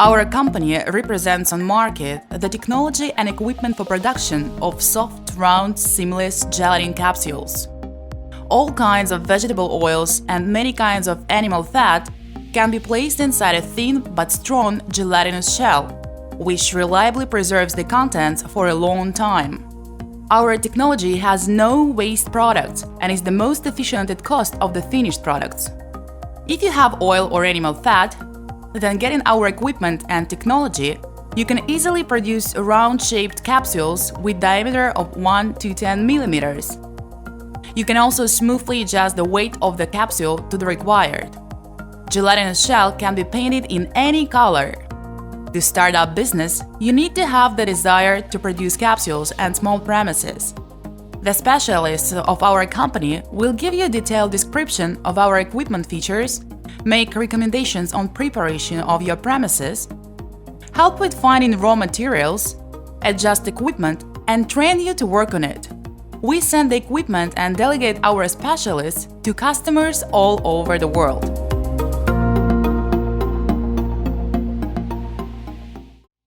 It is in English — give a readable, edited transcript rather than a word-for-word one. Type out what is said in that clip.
Our company represents on market the technology and equipment for production of soft, round, seamless gelatin capsules. All kinds of vegetable oils and many kinds of animal fat can be placed inside a thin but strong gelatinous shell, which reliably preserves the contents for a long time. Our technology has no waste products and is the most efficient at cost of the finished products. If you have oil or animal fat, then getting our equipment and technology, you can easily produce round-shaped capsules with diameter of 1 to 10 millimeters. You can also smoothly adjust the weight of the capsule to the required. Gelatinous shell can be painted in any color. To start up business, you need to have the desire to produce capsules and small premises. The specialists of our company will give you a detailed description of our equipment features, make recommendations on preparation of your premises, help with finding raw materials, adjust equipment, and train you to work on it. We send the equipment and delegate our specialists to customers all over the world.